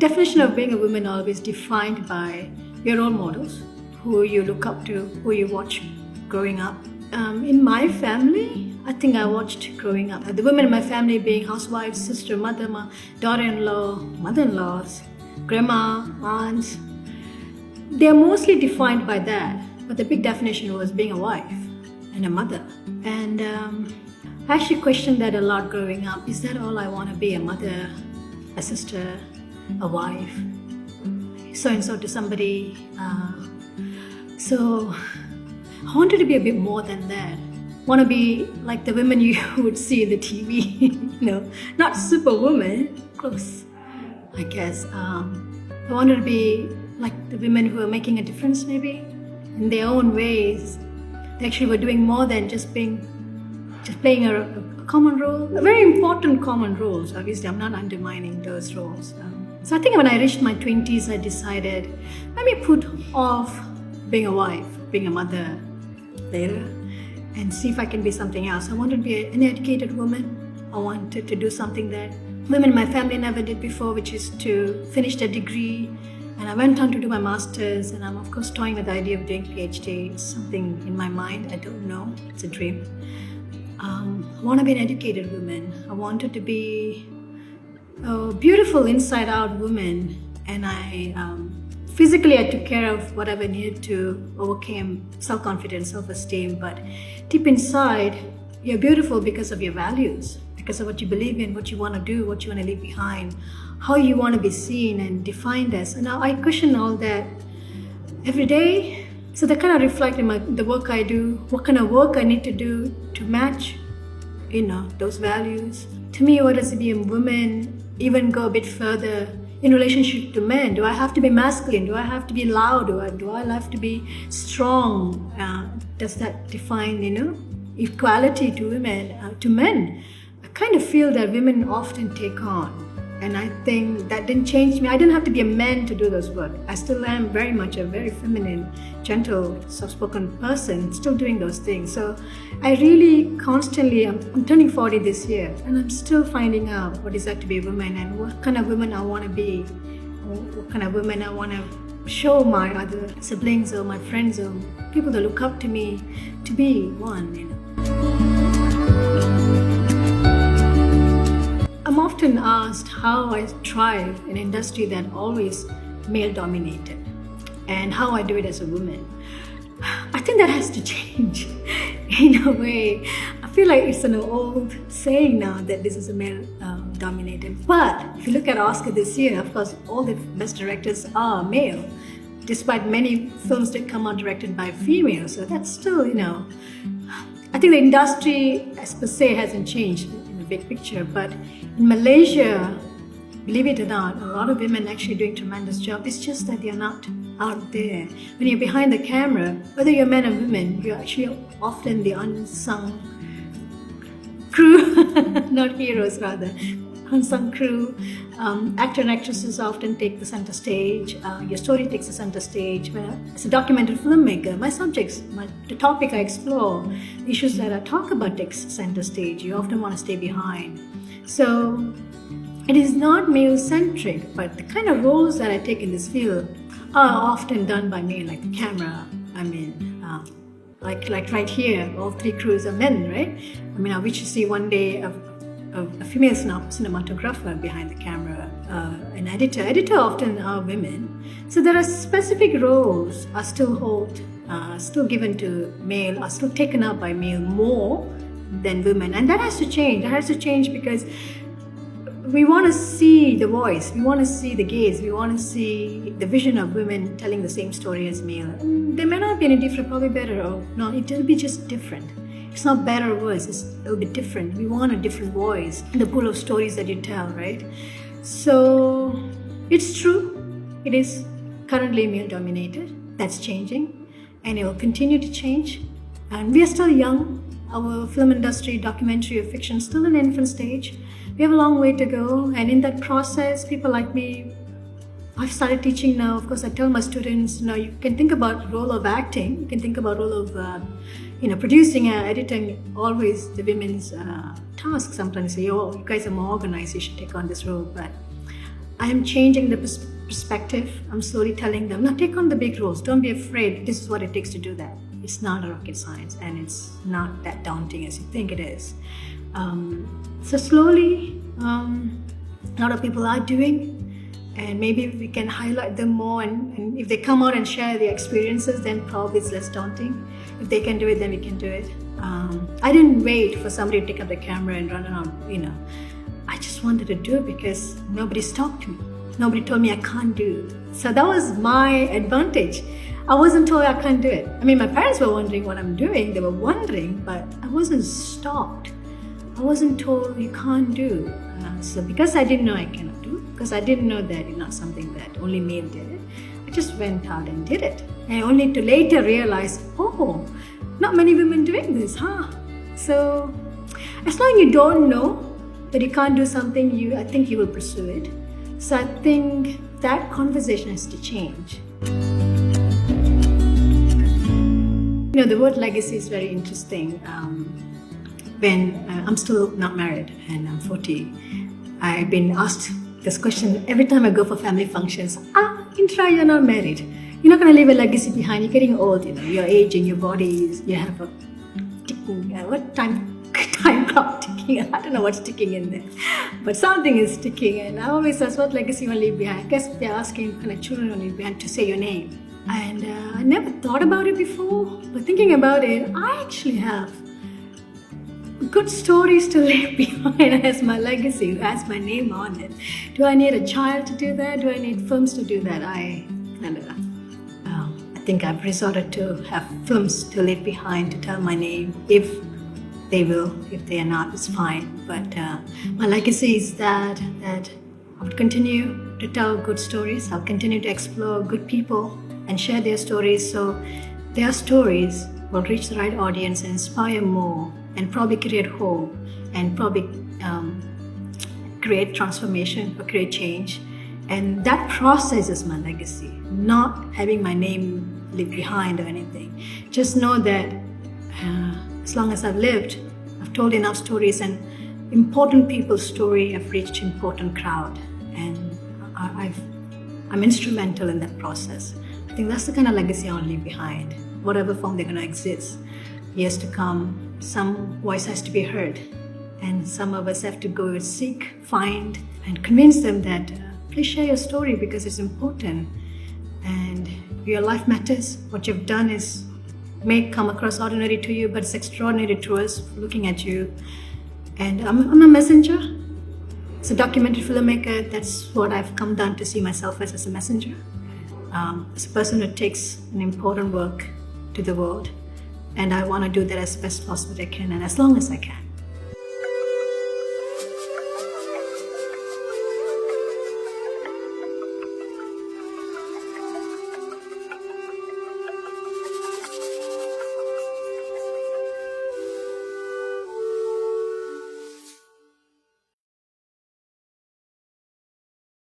definition of being a woman always defined by your role models, who you look up to, who you watch growing up. In my family, I think I watched growing up. The women in my family being housewives, sister, mother, daughter-in-law, mother-in-laws, grandma, aunts. They're mostly defined by that. But the big definition was being a wife and a mother. And I actually questioned that a lot growing up. Is that all I want to be? A mother, a sister, a wife, so-and-so to somebody. So I wanted to be a bit more than that. I want to be like the women you would see in the TV, not superwoman, close, I guess. I wanted to be like the women who are making a difference, maybe, in their own ways. They actually were doing more than just playing a common role, a very important common roles. Obviously, I'm not undermining those roles. So I think when I reached my 20s, I decided, let me put off being a wife, being a mother later, and see if I can be something else. I wanted to be an educated woman. I wanted to do something that women in my family never did before, which is to finish their degree. And I went on to do my master's, and I'm of course toying with the idea of doing PhD. It's something in my mind, I don't know, it's a dream. I want to be an educated woman. I wanted to be a beautiful inside-out woman, and I physically I took care of whatever I needed to overcome self-confidence, self-esteem, but deep inside, you're beautiful because of your values, because of what you believe in, what you want to do, what you want to leave behind, how you want to be seen and defined as. And now I question all that every day. So that kind of reflect in the work I do, what kind of work I need to do to match, those values. To me, what does it be a woman, even go a bit further in relationship to men? Do I have to be masculine? Do I have to be loud? Do I have to be strong? Does that define, equality to women, to men? I kind of feel that women often take on. And I think that didn't change me. I didn't have to be a man to do those work. I still am very much a very feminine, gentle, soft-spoken person, still doing those things. So I really constantly, I'm turning 40 this year, and I'm still finding out what it's like to be a woman and what kind of woman I want to be, what kind of woman I want to show my other siblings or my friends or people that look up to me to be one, I'm often asked how I thrive in an industry that always male-dominated and how I do it as a woman. I think that has to change in a way. I feel like it's an old saying now that this is a male-dominated. But if you look at Oscar this year, of course, all the best directors are male, despite many films that come out directed by females. So that's still, I think the industry as per se hasn't changed in the big picture, but in Malaysia, believe it or not, a lot of women actually doing tremendous job. It's just that they're not out there. When you're behind the camera, whether you're men or women, you're actually often the unsung crew, not heroes rather, unsung crew. Actor and actresses often take the center stage. Your story takes the center stage. As a documented filmmaker, my subjects, the topic I explore, the issues that I talk about takes center stage. You often want to stay behind. So it is not male-centric, but the kind of roles that I take in this field are often done by men, like the camera. Like right here, all three crews are men, right? I wish to see one day a female cinematographer behind the camera, an editor. Editor often are women. So there are specific roles are still given to male, are still taken up by male more than women. And that has to change. That has to change because we want to see the voice, we want to see the gaze, we want to see the vision of women telling the same story as male. And they may not be any different, probably better, or no, it'll be just different. It's not better or worse, it'll be different. We want a different voice in the pool of stories that you tell, right? So it's true, it is currently male-dominated. That's changing, and it will continue to change. And we are still young. Our film industry, documentary or fiction, still in infant stage. We have a long way to go, and in that process, people like me, I've started teaching now. Of course, I tell my students, you can think about role of acting, you can think about role of, producing, editing, always the women's task. Sometimes say, oh, you guys are more organized, you should take on this role. But I am changing the perspective. I'm slowly telling them, now take on the big roles. Don't be afraid. This is what it takes to do that. It's not a rocket science, and it's not that daunting as you think it is. So slowly, a lot of people are doing, and maybe we can highlight them more, and if they come out and share their experiences, then probably it's less daunting. If they can do it, then we can do it. I didn't wait for somebody to take up the camera and run around, I just wanted to do it because nobody stopped me. Nobody told me I can't do it. So that was my advantage. I wasn't told I can't do it. I mean, my parents were wondering what I'm doing. They were wondering, but I wasn't stopped. I wasn't told you can't do. So because I didn't know I cannot do, because I didn't know that it's not something that only men did it, I just went out and did it. And only to later realize, oh, not many women doing this, huh? So as long as you don't know that you can't do something, I think you will pursue it. So I think that conversation has to change. The word legacy is very interesting. When I'm still not married and I'm 40, I've been asked this question every time I go for family functions. Indra, you're not married. You're not going to leave a legacy behind. You're getting old, you're aging, your body you have a ticking, what time clock ticking? I don't know what's ticking in there, but something is ticking. And I always ask, what legacy you want to leave behind? I guess they're asking kind of children you leave behind to say your name. And I never thought about it before, but thinking about it, I actually have good stories to leave behind as my legacy, as my name on it. Do I need a child to do that? Do I need films to do that? I think I've resorted to have films to leave behind to tell my name. If they will, if they are not, it's fine. But my legacy is that I would continue to tell good stories. I'll continue to explore good people and share their stories, so their stories will reach the right audience and inspire more, and probably create hope, and probably create transformation or create change. And that process is my legacy, not having my name leave behind or anything. Just know that as long as I've lived, I've told enough stories, and important people's story have reached important crowd, and I'm instrumental in that process. I think that's the kind of legacy I want to leave behind, whatever form they're going to exist. Years to come, some voice has to be heard, and some of us have to go seek, find, and convince them that please share your story because it's important, and your life matters. What you've done may come across ordinary to you, but it's extraordinary to us looking at you. And I'm a messenger. As a documentary filmmaker, that's what I've come down to see myself as a messenger. As a person who takes an important work to the world, and I want to do that as best possible I can and as long as I can.